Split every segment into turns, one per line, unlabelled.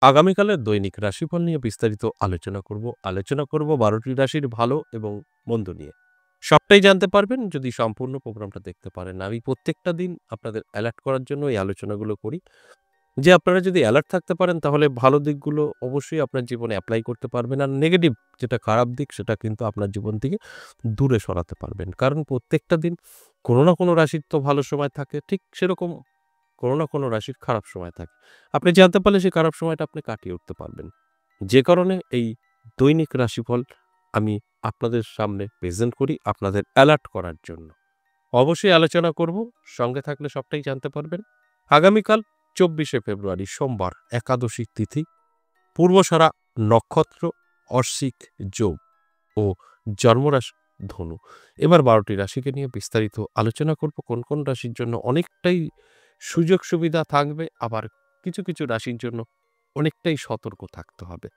আগামীকালের দৈনিক রাশিফল নিয়ে বিস্তারিত আলোচনা করব ১২টি রাশির ভালো এবং মন্দ নিয়ে। সবটাই জানতে পারবেন যদি সম্পূর্ণ প্রোগ্রামটা দেখতে পারেন। আমি প্রত্যেকটা দিন আপনাদের অ্যালার্ট করার জন্য এই আলোচনাগুলো করি। যে আপনারা যদি অ্যালার্ট থাকতে পারেন তাহলে ভালো দিকগুলো অবশ্যই আপনার জীবনে এপ্লাই করতে পারবেন। আর নেগেটিভ যেটা খারাপ দিক সেটা কিন্তু আপনার জীবন থেকে দূরে সরাতে পারবেন। কারণ প্রত্যেকটা দিন কোনো না কোনো রাশির তো ভালো সময় থাকে। ঠিক সেরকম কোনো না কোনো রাশির খারাপ সময় থাকে। আপনি জানতে পারলে সেই খারাপ সময়টা আপনি কাটিয়ে উঠতে পারবেন। যে কারণে এই দৈনিক রাশিফল আমি আপনাদের সামনে প্রেজেন্ট করি আপনাদের অ্যালার্ট করার জন্য। অবশ্যই আলোচনা করব, সঙ্গে থাকলে সবটাই জানতে পারবেন। আগামীকাল ২৪শে ফেব্রুয়ারি সোমবার একাদশী তিথি, পূর্বসারা নক্ষত্র, অশ্বিক যোগ ও জন্মরাশি ধনু। এবার ১২টি রাশিকে নিয়ে বিস্তারিত আলোচনা করব। কোন কোন রাশির জন্য অনেকটাই সুযোগ সুবিধা থাকবে, আবার কিছু কিছু রাশির জন্য অনেকটাই সতর্ক থাকতে হবে।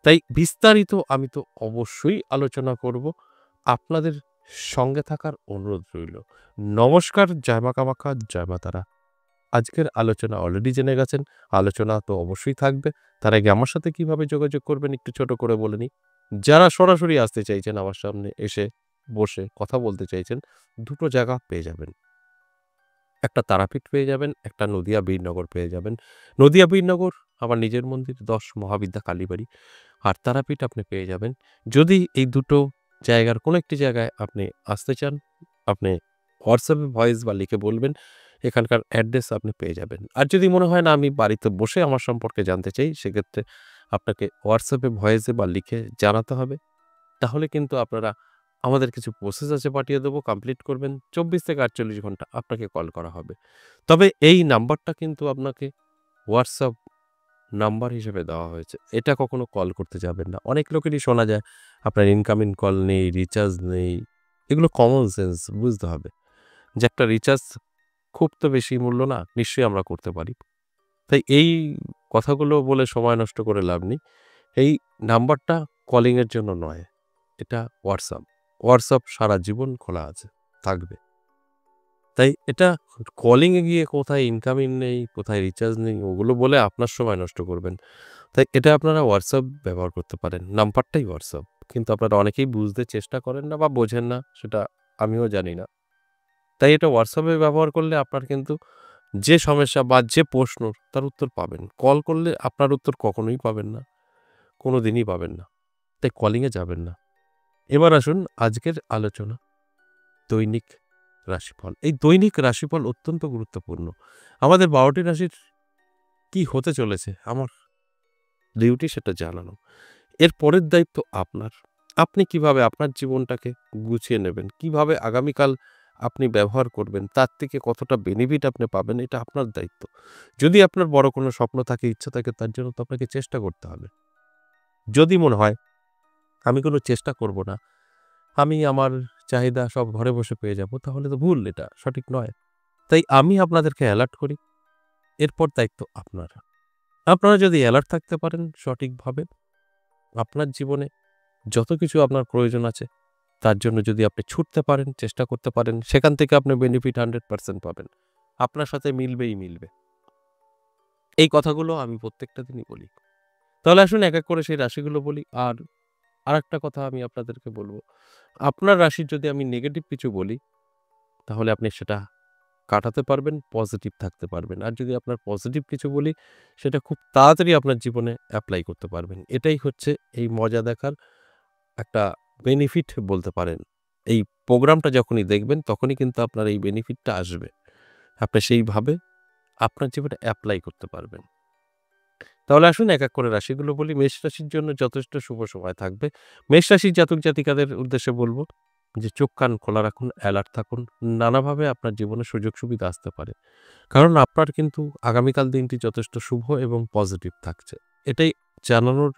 তাই বিস্তারিত আমি তো অবশ্যই আলোচনা করব। আপনাদের সঙ্গে থাকার অনুরোধ রইল। নমস্কার, জয় মা কামাখ্যা, জয় মা তারা। আজকের আলোচনা অলরেডি জেনে গেছেন। আলোচনা তো অবশ্যই থাকবে। তার আগে আমার সাথে কিভাবে যোগাযোগ করবেন একটু ছোট করে বলে নিই। যারা সরাসরি আসতে চাইছেন আমার সামনে এসে বসে কথা বলতে চাইছেন, দুটো জায়গা পেয়ে যাবেন। একটা তারাপীঠ পেয়ে যাবেন, একটা নদিয়া বীরনগর পেয়ে যাবেন। নদিয়া বীরনগর আমার নিজের মন্দির ১০ মহাবিদ্যা কালীবাড়ি। আর তারাপীঠ আপনি পেয়ে যাবেন। যদি এই দুটো জায়গার কোনো একটি জায়গায় আপনি আসতে চান, আপনি হোয়াটসঅ্যাপে ভয়েস বা লিখে বলবেন, এখানকার অ্যাড্রেস আপনি পেয়ে যাবেন। আর যদি মনে হয় না আমি বাড়িতে বসে আমার সম্পর্কে জানতে চাই, সেক্ষেত্রে আপনাকে হোয়াটসঅ্যাপে ভয়েসে বা লিখে জানাতে হবে। তাহলে কিন্তু আপনারা আমাদের কিছু প্রসেস আছে পাঠিয়ে দেবো, কমপ্লিট করবেন। ২৪ থেকে ৪৮ ঘন্টা আপনাকে কল করা হবে। তবে এই নাম্বারটা কিন্তু আপনাকে হোয়াটসঅ্যাপ নাম্বার হিসেবে দেওয়া হয়েছে। এটা কখনো কল করতে যাবেন না। অনেক লোকেরই শোনা যায় আপনার ইনকামিং কল নেই, রিচার্জ নেই। এগুলো কমন সেন্স বুঝতে হবে যে একটা রিচার্জ খুব তো বেশি মূল্য না, নিশ্চয়ই আমরা করতে পারি। তাই এই কথাগুলো বলে সময় নষ্ট করে লাভ নেই। এই নাম্বারটা কলিং এর জন্য নয়। এটা হোয়াটসঅ্যাপ। হোয়াটসঅ্যাপ সারা জীবন খোলা আছে, থাকবে। তাই এটা কলিং এ গিয়ে কোথায় ইনকামিং নেই, কোথায় রিচার্জ নেই ওগুলো বলে আপনার সময় নষ্ট করবেন। তাই এটা আপনারা হোয়াটসঅ্যাপ ব্যবহার করতে পারেন। নাম্বারটাই হোয়াটসঅ্যাপ। কিন্তু আপনারা অনেকেই বুঝতে চেষ্টা করেন না বা বোঝেন না, সেটা আমিও জানি না। তাই এটা হোয়াটসঅ্যাপে ব্যবহার করলে আপনার কিন্তু যে সমস্যা বা যে প্রশ্ন তার উত্তর পাবেন। কল করলে আপনার উত্তর কখনোই পাবেন না। কোনোদিনই পাবেন না। তাই কলিং এ যাবেন না। এবার আসুন আজকের আলোচনা দৈনিক রাশিফল। এই দৈনিক রাশিফল অত্যন্ত গুরুত্বপূর্ণ। আমাদের ১২টি রাশির কি হতে চলেছে আমার ডিউটি সেটা জানানো। এর পরের দায়িত্ব আপনার। আপনি কিভাবে আপনার জীবনটাকে গুছিয়ে নেবেন, কিভাবে আগামীকাল আপনি ব্যবহার করবেন, তার থেকে কতটা বেনিফিট আপনি পাবেন এটা আপনার দায়িত্ব। যদি আপনার বড় কোনো স্বপ্ন থাকে, ইচ্ছা থাকে তার জন্য তো আপনাকে চেষ্টা করতে হবে। যদি মনে হয় আমি কোনো চেষ্টা করব না, আমি আমার চাহিদা সব ঘরে বসে পেয়ে যাব, তাহলে তো ভুল, এটা সঠিক নয়। তাই আমি আপনাদেরকে অ্যালার্ট করি। এরপর দায়িত্ব আপনার। আপনারা যদি অ্যালার্ট থাকতে পারেন সঠিকভাবে, আপনার জীবনে যত কিছু আপনার প্রয়োজন আছে তার জন্য যদি আপনি ছুটতে পারেন, চেষ্টা করতে পারেন, সেখান থেকে আপনি বেনিফিট 100% পাবেন। আপনার সাথে মিলবেই মিলবে। এই কথাগুলো আমি প্রত্যেকটা দিনই বলি। তাহলে আসুন এক, এক করে সেই রাশিগুলো বলি। আর আরেকটা কথা আমি আপনাদেরকে বলব, আপনার রাশির যদি আমি নেগেটিভ কিছু বলি, তাহলে আপনি সেটা কাটাতে পারবেন, পজিটিভ থাকতে পারবেন। আর যদি আপনার পজিটিভ কিছু বলি, সেটা খুব তাড়াতাড়ি আপনার জীবনে এপ্লাই করতে পারবেন। এটাই হচ্ছে এই মজা দেখার একটা বেনিফিট বলতে পারেন। এই প্রোগ্রামটা যখনই দেখবেন তখনই কিন্তু আপনার এই বেনিফিটটা আসবে। আপনি সেইভাবে আপনার জীবনে এপ্লাই করতে পারবেন। তাহলে আসুন এক, এক করে রাশিগুলো বলি। মেষ রাশির জন্য যথেষ্ট শুভ সময় থাকবে। মেষ রাশির জাতক-জাতিকাদের উদ্দেশ্যে বলব যে চোখ কান খোলা রাখুন, অ্যালার্ট থাকুন। নানাভাবে আপনার জীবনে সুযোগ সুবিধা আসতে পারে। কারণ আপনার কিন্তু আগামীকাল দিনটি যথেষ্ট শুভ এবং পজিটিভ থাকছে। এটাই জানানোর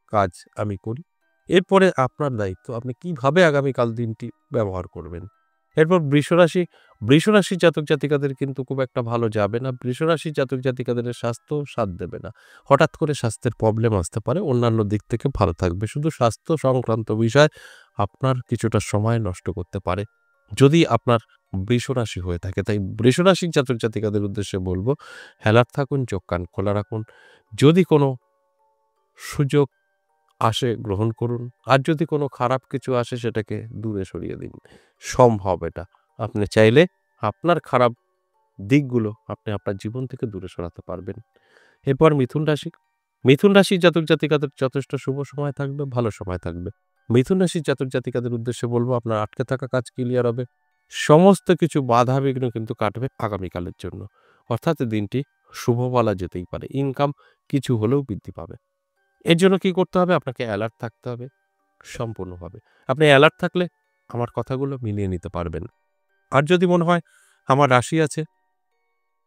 কাজ আমি করি। এরপরে আপনার দায়িত্ব আপনি কিভাবে আগামীকাল দিনটি ব্যবহার করবেন। এরপর বৃষরাশির জাতক-জাতিকাদের কিন্তু খুব একটা ভালো যাবে না। বৃষরাশির জাতক-জাতিকাদের স্বাস্থ্য সাথ দেবে না। হঠাৎ করে স্বাস্থ্যের প্রবলেম আসতে পারে, অন্যান্য দিক থেকে ভালো থাকবে। শুধু স্বাস্থ্য সংক্রান্ত বিষয় আপনার কিছুটা সময় নষ্ট করতে পারে, যদি আপনার বৃষরাশি হয়ে থাকে। তাই বৃষরাশির জাতক-জাতিকাদের উদ্দেশ্যে বলব, অ্যালার্ট থাকুন, চোখ কান খোলা রাখুন। যদি কোনো সুযোগ আসে গ্রহণ করুন। আর যদি কোনো খারাপ কিছু আসে সেটাকে দূরে সরিয়ে দিন। সম্ভব এটা। আপনি চাইলে আপনার খারাপ দিকগুলো আপনি আপনার জীবন থেকে দূরে সরাতে পারবেন। এরপর মিথুন রাশি। মিথুন রাশির জাতক-জাতিকাদের যথেষ্ট শুভ সময় থাকবে, ভালো সময় থাকবে। মিথুন রাশির জাতক-জাতিকাদের উদ্দেশ্যে বলব আপনার আটকে থাকা কাজ ক্লিয়ার হবে। সমস্ত কিছু বাধা-বিঘ্ন কিন্তু কাটবে আগামীকালের জন্য। অর্থাৎ দিনটি শুভ বলা যেতেই পারে। ইনকাম কিছু হলেও বৃদ্ধি পাবে। এর জন্য কি করতে হবে? আপনাকে অ্যালার্ট থাকতে হবে সম্পূর্ণভাবে। আপনি অ্যালার্ট থাকলে আমার কথাগুলো মিলিয়ে নিতে পারবেন। আর যদি মনে হয় আমার রাশি আছে,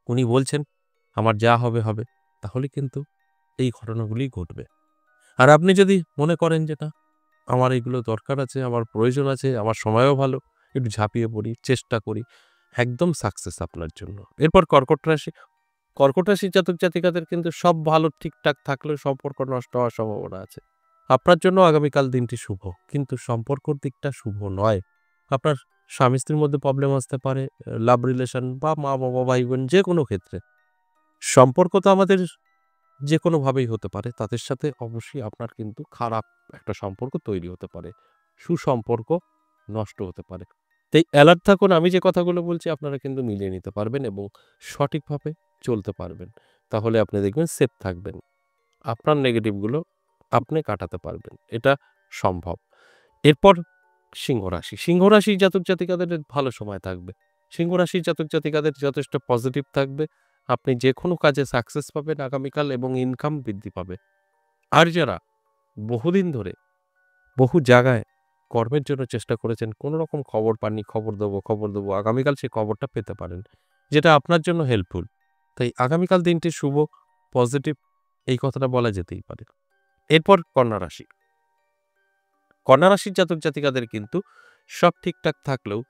উনি বলছেন আমার যা হবে, হবে, তাহলে কিন্তু এই ঘটনাগুলোই ঘটবে। আর আপনি যদি মনে করেন যে না আমার এগুলো দরকার আছে, আমার প্রয়োজন আছে, আমার সময়ও ভালো, একটু ঝাঁপিয়ে পড়ি, চেষ্টা করি, একদম সাকসেস আপনার জন্য। এরপর কর্কট রাশি। কর্কট রাশির জাতক-জাতিকাদের কিন্তু সব ভালো ঠিকঠাক থাকলেও সম্পর্ক নষ্ট হওয়ার সম্ভাবনা আছে। আপনার জন্য আগামীকাল দিনটি শুভ। কিন্তু সম্পর্কর দিকটা শুভ নয়। আপনার স্বামী-স্ত্রীর মধ্যে প্রবলেম আসতে পারে, লাভ রিলেশন বা মা-বাবা, ভাই-বোন যেকোনো ক্ষেত্রে। সম্পর্ক তো আমাদের যেকোনোভাবেই হতে পারে। তাদের সাথে অবশ্যই আপনার কিন্তু খারাপ একটা সম্পর্ক তৈরি হতে পারে। সুসম্পর্ক নষ্ট হতে পারে। তাই অ্যালার্ট থাকুন। আমি যে কথাগুলো বলছি আপনারা কিন্তু মিলিয়ে নিতে পারবেন এবং সঠিকভাবে চলতে পারবেন। তাহলে আপনি দেখবেন সেফ থাকবেন। আপনার নেগেটিভগুলো আপনি কাটাতে পারবেন। এটা সম্ভব। এরপর সিংহ রাশি। সিংহ রাশির জাতক-জাতিকাদের ভালো সময় থাকবে। সিংহ রাশির জাতক-জাতিকাদের যথেষ্ট পজিটিভ থাকবে। আপনি যেকোনো কাজে সাকসেস পাবেন আগামীকাল এবং ইনকাম বৃদ্ধি পাবে। আর যারা বহুদিন ধরে বহু জায়গায় কর্মের জন্য চেষ্টা করেছেন, কোনো রকম খবর পাননি, খবর দেবো, আগামীকাল সেই খবরটা পেতে পারেন। যেটা আপনার জন্য হেল্পফুল। তাই আগামীকাল দিনটি শুভ, পজিটিভ এই কথাটা বলা যেতেই পারে। এরপর কন্যা রাশি। কন্যা রাশির জাতক-জাতিকাদের কিন্তু সব ঠিকঠাক থাকলেও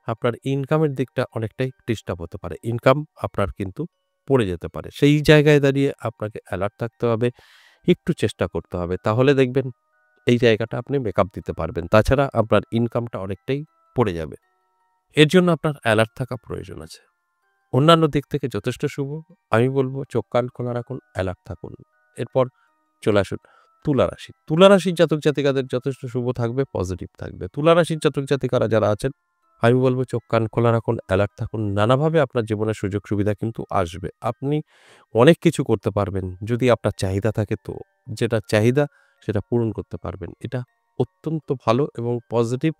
আপনার ইনকামের দিকটা অনেকটাই ডিস্টার্ব হতে পারে। ইনকাম আপনার কিন্তু পড়ে যেতে পারে। সেই জায়গায় দাঁড়িয়ে আপনাকে অ্যালার্ট থাকতে হবে, একটু চেষ্টা করতে হবে। তাহলে দেখবেন এই জায়গাটা আপনি মেকআপ দিতে পারবেন। তাছাড়া আপনার ইনকামটা অনেকটাই পড়ে যাবে। এর জন্য আপনার অ্যালার্ট থাকা প্রয়োজন আছে। অন্যান্য দিক থেকে যথেষ্ট শুভ। আমি বলব চোখ কান খোলা রাখুন, অ্যালার্ট থাকুন। এরপর চলে আসুন তুলা রাশি। তুলা রাশির জাতক-জাতিকাদের যথেষ্ট শুভ থাকবে, পজিটিভ থাকবে। তুলা রাশির জাতক-জাতিকারা যারা আছেন, আমি বলব চোখ কান খোলা রাখুন, অ্যালার্ট থাকুন। নানাভাবে আপনার জীবনে সুযোগ সুবিধা কিন্তু আসবে। আপনি অনেক কিছু করতে পারবেন যদি আপনার চাহিদা থাকে তো। যেটা চাহিদা সেটা পূরণ করতে পারবেন। এটা অত্যন্ত ভালো এবং পজিটিভ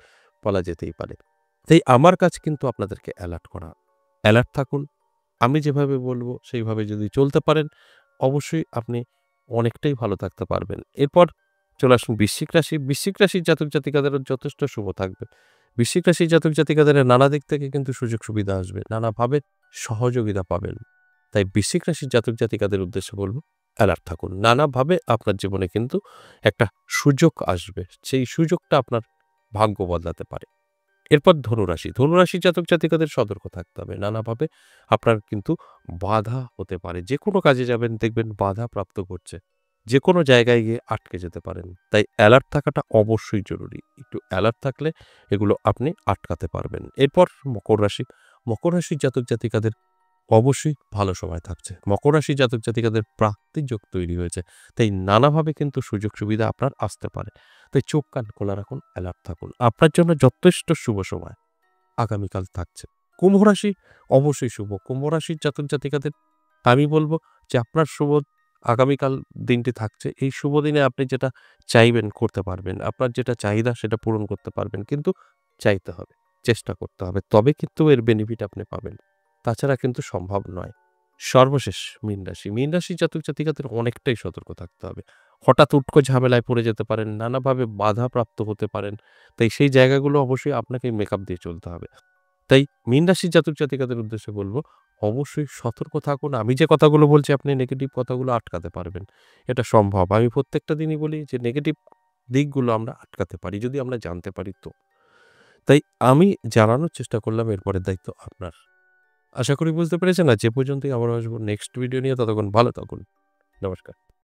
বলা যেতেই পারে। তাই আমার কাজ কিন্তু আপনাদেরকে অ্যালার্ট করা। অ্যালার্ট থাকুন। আমি যেভাবে বলব সেইভাবে যদি চলতে পারেন, অবশ্যই আপনি অনেকটাই ভালো থাকতে পারবেন। এরপর চলে আসুন বৃশ্চিক রাশি। বৃশ্চিক রাশির জাতক-জাতিকাদেরও যথেষ্ট শুভ থাকবে। বৃশ্চিক রাশির জাতক-জাতিকাদের নানা দিক থেকে কিন্তু সুযোগ সুবিধা আসবে। নানাভাবে সহযোগিতা পাবেন। তাই বৃশ্চিক রাশির জাতক-জাতিকাদের উদ্দেশ্যে বলব, অ্যালার্ট থাকুন। নানাভাবে আপনার জীবনে কিন্তু একটা সুযোগ আসবে। সেই সুযোগটা আপনার ভাগ্য বদলাতে পারে। এরপর ধনুরাশি। ধনুরাশির জাতক-জাতিকাদের সতর্ক থাকতে হবে। নানাভাবে আপনার কিন্তু বাধা হতে পারে। যেকোনো কাজে যাবেন দেখবেন বাধা প্রাপ্ত করছে। যেকোনো জায়গায় গিয়ে আটকে যেতে পারেন। তাই অ্যালার্ট থাকাটা অবশ্যই জরুরি। একটু অ্যালার্ট থাকলে এগুলো আপনি আটকাতে পারবেন। এরপর মকর রাশি। মকর রাশির জাতক-জাতিকাদের অবশ্যই ভালো সময় থাকছে। মকর রাশির জাতক-জাতিকাদের প্রাপ্তির যোগ তৈরি হয়েছে। তাই নানাভাবে কিন্তু সুযোগ সুবিধা আপনার আসতে পারে। তাই চোখ কান খোলা রাখুন, অ্যালার্ট থাকুন। আপনার জন্য যথেষ্ট শুভ সময় আগামীকাল থাকছে। কুম্ভ রাশি অবশ্যই শুভ। কুম্ভ রাশির জাতক-জাতিকাদের আমি বলব যে আপনার শুভ আগামীকাল দিনটি থাকছে। এই শুভ দিনে আপনি যেটা চাইবেন করতে পারবেন। আপনার যেটা চাহিদা সেটা পূরণ করতে পারবেন। কিন্তু চাইতে হবে, চেষ্টা করতে হবে। তবে কিন্তু এর বেনিফিট আপনি পাবেন। তাছাড়া কিন্তু সম্ভব নয়। সর্বশেষ মীন রাশি। মীন রাশির জাতক-জাতিকাদের অনেকটাই সতর্ক থাকতে হবে। হঠাৎ উটকো ঝামেলায় পড়ে যেতে পারেন, নানাভাবে বাধাপ্রাপ্ত হতে পারেন। তাই সেই জায়গাগুলো অবশ্যই আপনাকে মেকআপ দিয়ে চলতে হবে। তাই মীন রাশির জাতক-জাতিকাদের উদ্দেশ্যে বলব, অবশ্যই সতর্ক থাকুন। আমি যে কথাগুলো বলছি আপনি নেগেটিভ কথাগুলো আটকাতে পারবেন। এটা সম্ভব। আমি প্রত্যেকটা দিনই বলি যে নেগেটিভ দিকগুলো আমরা আটকাতে পারি যদি আমরা জানতে পারি তো। তাই আমি জানানোর চেষ্টা করলাম, এরপরের দায়িত্ব আপনার। আশা করি বুঝতে পেরেছেন। আর যে পর্যন্তই আবারও আসবো নেক্সট ভিডিও নিয়ে, ততক্ষণ ভালো থাকুন। নমস্কার।